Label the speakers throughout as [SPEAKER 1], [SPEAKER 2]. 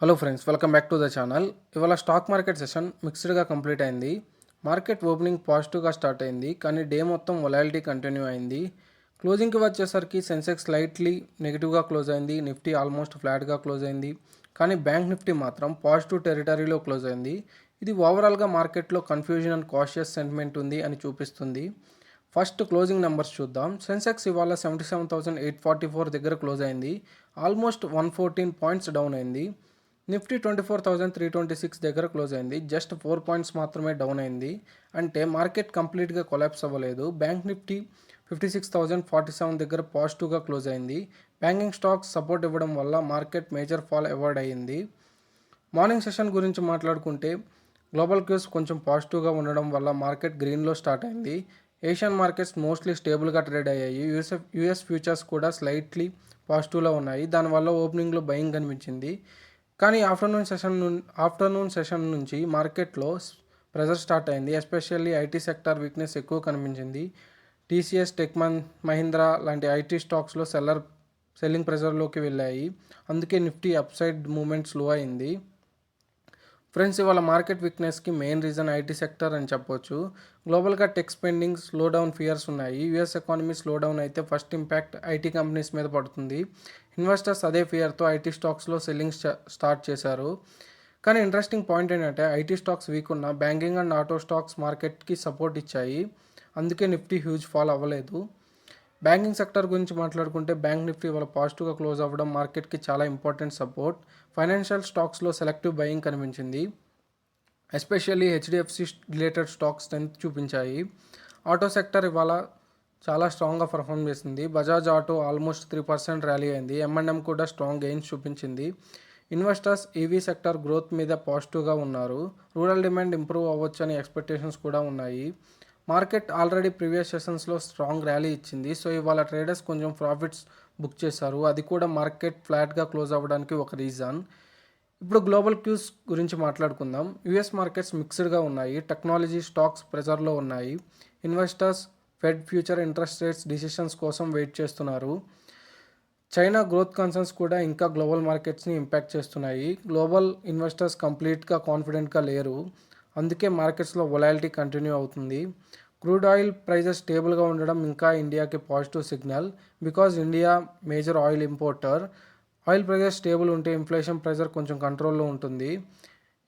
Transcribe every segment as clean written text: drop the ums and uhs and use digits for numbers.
[SPEAKER 1] Hello friends, welcome back to the channel. ఇవాళ stock market session మిక్స్డ్గా complete అయింది. Market opening పాజిటివ్గా start అయింది, కానీ డే మొత్తం వొలాలిటీ కంటిన్యూ అయింది. క్లోజింగ్కి వచ్చేసరికి సెన్సెక్స్ స్లైట్లీ నెగిటివ్గా క్లోజ్ అయింది, నిఫ్టీ ఆల్మోస్ట్ ఫ్లాట్గా క్లోజ్ అయింది, కానీ బ్యాంక్ నిఫ్టీ మాత్రం పాజిటివ్ టెరిటరీలో క్లోజ్ అయింది. ఇది ఓవరాల్గా మార్కెట్లో కన్ఫ్యూజన్ అండ్ కాషియస్ సెంటిమెంట్ ఉంది అని చూపిస్తుంది. ఫస్ట్ క్లోజింగ్ నెంబర్స్ చూద్దాం. సెన్సెక్స్ ఇవాళ 77,844 దగ్గర క్లోజ్ అయింది, ఆల్మోస్ట్ 114 పాయింట్స్ డౌన్ అయింది. నిఫ్టీ 24,326 దగ్గర క్లోజ్ అయింది, జస్ట్ 4 పాయింట్స్ మాత్రమే డౌన్ అయింది. అంటే మార్కెట్ కంప్లీట్గా కొలాప్స్ అవ్వలేదు. బ్యాంక్ నిఫ్టీ 56,047 దగ్గర పాజిటివ్గా క్లోజ్ అయింది. బ్యాంకింగ్ స్టాక్స్ సపోర్ట్ ఇవ్వడం వల్ల మార్కెట్ మేజర్ ఫాల్ అవాయిడ్ అయ్యింది. మార్నింగ్ సెషన్ గురించి మాట్లాడుకుంటే గ్లోబల్ క్యూస్ కొంచెం పాజిటివ్గా ఉండడం వల్ల మార్కెట్ గ్రీన్లో స్టార్ట్ అయింది. ఏషియన్ మార్కెట్స్ మోస్ట్లీ స్టేబుల్గా ట్రేడ్ అయ్యాయి. యూఎస్ ఫ్యూచర్స్ కూడా స్లైట్లీ పాజిటివ్లో ఉన్నాయి. దానివల్ల ఓపెనింగ్లో బయింగ్ కనిపించింది. కానీ ఆఫ్టర్నూన్ సెషన్ నుంచి మార్కెట్లో ప్రెజర్ స్టార్ట్ అయింది. ఎస్పెషల్లీ ఐటీ సెక్టార్ వీక్నెస్ ఎక్కువ కనిపించింది. టీసీఎస్, టెక్ మహీంద్రా లాంటి ఐటీ స్టాక్స్లో సెల్లింగ్ ప్రెజర్లోకి వెళ్ళాయి. అందుకే నిఫ్టీ అప్సైడ్ మూమెంట్ స్లో అయింది. ఫ్రెండ్స్, ఇవాళ మార్కెట్ వీక్నెస్కి మెయిన్ రీజన్ ఐటీ సెక్టర్ అని చెప్పొచ్చు. గ్లోబల్గా tech spending slow down fears ఉన్నాయి. యూఎస్ ఎకానమీ స్లో డౌన్ అయితే ఫస్ట్ ఇంపాక్ట్ ఐటీ కంపెనీస్ మీద పడుతుంది. ఇన్వెస్టర్స్ అదే ఫియర్తో ఐటీ స్టాక్స్లో సెల్లింగ్ స్టార్ట్ చేశారు. కానీ ఇంట్రెస్టింగ్ పాయింట్ ఏంటంటే ఐటీ స్టాక్స్ వీక్ ఉన్న బ్యాంకింగ్ అండ్ ఆటో స్టాక్స్ మార్కెట్కి సపోర్ట్ ఇచ్చాయి. అందుకే నిఫ్టీ హ్యూజ్ ఫాల్ అవ్వలేదు. బ్యాంకింగ్ సెక్టర్ గురించి మాట్లాడుకుంటే బ్యాంక్ నిఫ్టీ వాళ్ళ పాజిటివ్గా క్లోజ్ అవ్వడం మార్కెట్కి చాలా ఇంపార్టెంట్ సపోర్ట్. ఫైనాన్షియల్ స్టాక్స్లో సెలెక్టివ్ బయింగ్ కనిపించింది. Especially HDFC related stocks strength చూపించాయి. ఆటో సెక్టర్ ఇవాళ చాలా స్ట్రాంగ్గా పర్ఫామ్ చేసింది. బజాజ్ ఆటో ఆల్మోస్ట్ 3% ర్యాలీ అయింది. M&M కూడా స్ట్రాంగ్ గెయిన్స్ చూపించింది. ఇన్వెస్టర్స్ ఈవీ సెక్టర్ గ్రోత్ మీద పాజిటివ్గా ఉన్నారు. రూరల్ డిమాండ్ ఇంప్రూవ్ అవ్వచ్చని ఎక్స్పెక్టేషన్స్ కూడా ఉన్నాయి. మార్కెట్ ఆల్రెడీ ప్రీవియస్ సెషన్స్లో స్ట్రాంగ్ ర్యాలీ ఇచ్చింది. సో ఇవాళ ట్రేడర్స్ కొంచెం ప్రాఫిట్స్ బుక్ చేశారు. అది కూడా మార్కెట్ ఫ్లాట్గా క్లోజ్ అవ్వడానికి ఒక రీజన్. ఇప్పుడు గ్లోబల్ క్యూస్ గురించి మాట్లాడుకుందాం. యూఎస్ మార్కెట్స్ మిక్స్డ్గా ఉన్నాయి. టెక్నాలజీ స్టాక్స్ ప్రెజర్లో ఉన్నాయి. Investors Fed future interest rates decisions కోసం వెయిట్ చేస్తున్నారు. చైనా గ్రోత్ కన్సర్న్స్ కూడా ఇంకా గ్లోబల్ మార్కెట్స్ని ఇంపాక్ట్ చేస్తున్నాయి. గ్లోబల్ ఇన్వెస్టర్స్ కంప్లీట్గా కాన్ఫిడెంట్గా లేరు. అందుకే మార్కెట్స్లో వొలాలిటీ కంటిన్యూ అవుతుంది. క్రూడ్ ఆయిల్ ప్రైజెస్ స్టేబుల్గా ఉండడం ఇంకా ఇండియాకి positive signal. Because India major oil importer. Oil prices stable ఉంటే ఇన్ఫ్లేషన్ ప్రెజర్ కొంచెం కంట్రోల్లో ఉంటుంది.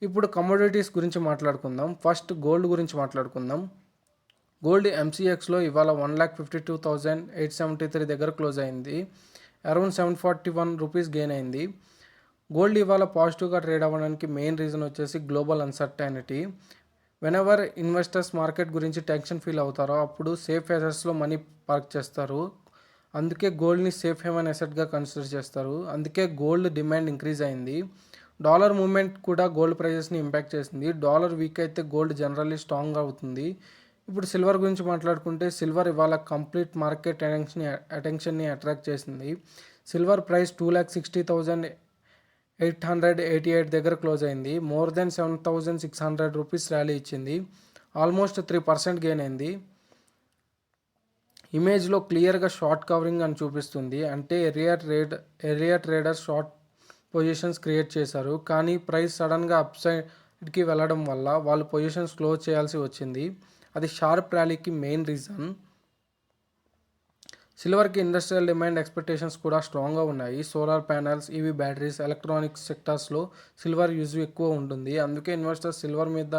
[SPEAKER 1] ఇప్పుడు కమోడిటీస్ గురించి మాట్లాడుకుందాం. ఫస్ట్ గోల్డ్ గురించి మాట్లాడుకుందాం. గోల్డ్ MCXలో ఇవాళ 1,52,873 దగ్గర క్లోజ్ అయింది. అరౌండ్ 741 రూపీస్ గెయిన్ అయింది. గోల్డ్ ఇవాళ పాజిటివ్గా ట్రేడ్ అవ్వడానికి మెయిన్ రీజన్ వచ్చేసి global uncertainty. Whenever investors market గురించి టెన్షన్ ఫీల్ అవుతారో అప్పుడు సేఫ్ అసెట్స్లో మనీ పార్క్ చేస్తారు. అందుకే గోల్డ్ని సేఫ్ హెవెన్ అసెట్గా కన్సిడర్ చేస్తారు. అందుకే గోల్డ్ డిమాండ్ ఇంక్రీజ్ అయింది. డాలర్ మూవ్మెంట్ కూడా గోల్డ్ ప్రైజెస్ని ఇంపాక్ట్ చేసింది. డాలర్ వీక్ అయితే గోల్డ్ జనరల్లీ స్ట్రాంగ్ అవుతుంది. ఇప్పుడు సిల్వర్ గురించి మాట్లాడుకుంటే సిల్వర్ ఇవాళ కంప్లీట్ మార్కెట్ అటెన్షన్ని అట్రాక్ట్ చేసింది. సిల్వర్ ప్రైస్ 2,60,888 దగ్గర క్లోజ్ అయింది. మోర్ దెన్ 7,600 రూపీస్ ర్యాలీ ఇచ్చింది. ఆల్మోస్ట్ 3% గెయిన్ అయింది. ఇమేజ్లో క్లియర్గా షార్ట్ కవరింగ్ అని చూపిస్తుంది. అంటే area trader short positions create చేశారు. కానీ ప్రైస్ సడన్గా అప్సైడ్కి వెళ్ళడం వల్ల వాళ్ళు పొజిషన్స్ క్లోజ్ చేయాల్సి వచ్చింది. అది షార్ప్ ర్యాలీకి మెయిన్ రీజన్. సిల్వర్కి ఇండస్ట్రియల్ డిమాండ్ ఎక్స్పెక్టేషన్స్ కూడా స్ట్రాంగ్గా ఉన్నాయి. Solar panels, EV batteries, electronics సెక్టార్స్లో సిల్వర్ యూజ్ ఎక్కువ ఉంటుంది. అందుకే ఇన్వెస్టర్స్ సిల్వర్ మీద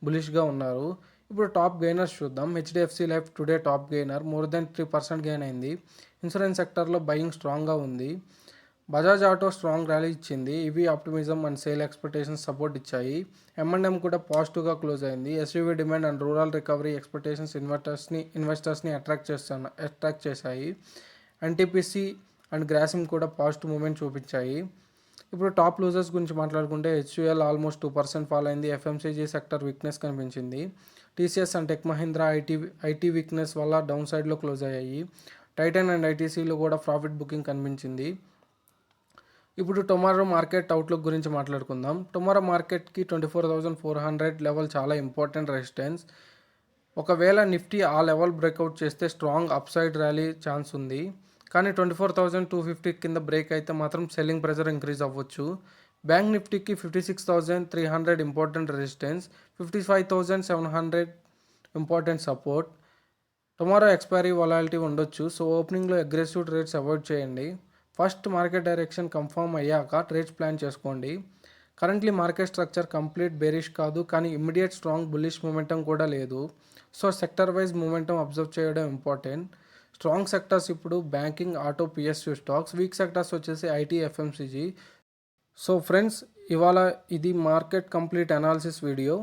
[SPEAKER 1] బులిష్గా ఉన్నారు. ఇప్పుడు టాప్ గెయినర్స్ చూద్దాం. HDFC life today top gainer, more than 3% gain అయింది. ఇన్సూరెన్స్ సెక్టర్లో బయింగ్ స్ట్రాంగ్గా ఉంది. బజాజ్ ఆటో స్ట్రాంగ్ ర్యాలీ ఇచ్చింది. ఇవి optimism and sale expectations support ఇచ్చాయి. M&M కూడా పాజిటివ్గా క్లోజ్ అయింది. SUV demand and rural recovery expectations ఇన్వెస్టర్స్ని attract చేశాయి. ఎన్టీపీసీ అండ్ గ్రాసిమ్ కూడా పాజిటివ్ మూమెంట్ చూపించాయి. ఇప్పుడు టాప్ లూజర్స్ గురించి మాట్లాడుకుంటే HUL ఆల్మోస్ట్ 2% ఫాల్ అయింది. FMCG సెక్టర్ వీక్నెస్ కనిపించింది. TCS and tech Mahindra IT weakness వల్ల డౌన్ సైడ్లో క్లోజ్ అయ్యాయి. టైటన్ అండ్ ఐటీసీలో కూడా ప్రాఫిట్ బుకింగ్ కనిపించింది. ఇప్పుడు టుమారో మార్కెట్ అవుట్లుక్ గురించి మాట్లాడుకుందాం. టుమారో మార్కెట్కి 24,400 లెవెల్ చాలా ఇంపార్టెంట్ రెసిస్టెన్స్. ఒకవేళ నిఫ్టీ ఆ లెవెల్ బ్రేక్అవుట్ చేస్తే స్ట్రాంగ్ అప్సైడ్ ర్యాలీ ఛాన్స్ ఉంది. కానీ 24,250 కింద బ్రేక్ అయితే మాత్రం సెల్లింగ్ ప్రెజర్ ఇంక్రీజ్ అవ్వచ్చు. బ్యాంక్ నిఫ్టీకి 56,300 important resistance, 55,700 important support. Tomorrow expiry volatility ఉండొచ్చు, సో ఓపెనింగ్లో అగ్రెసివ్ ట్రేడ్స్ అవాయిడ్ చేయండి. ఫస్ట్ మార్కెట్ డైరెక్షన్ కన్ఫర్మ్ అయ్యాక ట్రేడ్స్ ప్లాన్ చేసుకోండి. Currently market structure complete bearish కాదు, కానీ ఇమ్మీడియట్ స్ట్రాంగ్ బుల్లిష్ మూమెంటం కూడా లేదు. So sector wise momentum observe చేయడం ఇంపార్టెంట్. స్ట్రాంగ్ సెక్టర్స్ ఇప్పుడు banking, auto, PSU stocks. Weak sectors వచ్చేసి ఐటీ, ఎఫ్ఎంసీజీ. సో ఫ్రెండ్స్, ఇవాళ ఇది మార్కెట్ కంప్లీట్ అనాలిసిస్ వీడియో.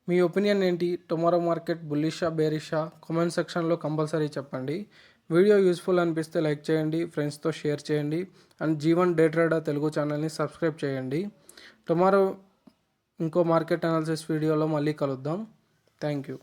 [SPEAKER 1] మీ ఒపీనియన్ ఏంటి? టుమారో మార్కెట్ బుల్లిషా, బేరిషా? కామెంట్ సెక్షన్లో కంపల్సరీ చెప్పండి. వీడియో యూస్ఫుల్ అనిపిస్తే లైక్ చేయండి, ఫ్రెండ్స్తో షేర్ చేయండి, and Jeevan Day Trader Telugu ఛానల్ని సబ్స్క్రైబ్ చేయండి. టుమారో ఇంకో మార్కెట్ అనాలిసిస్ వీడియోలో మళ్ళీ కలుద్దాం. Thank you.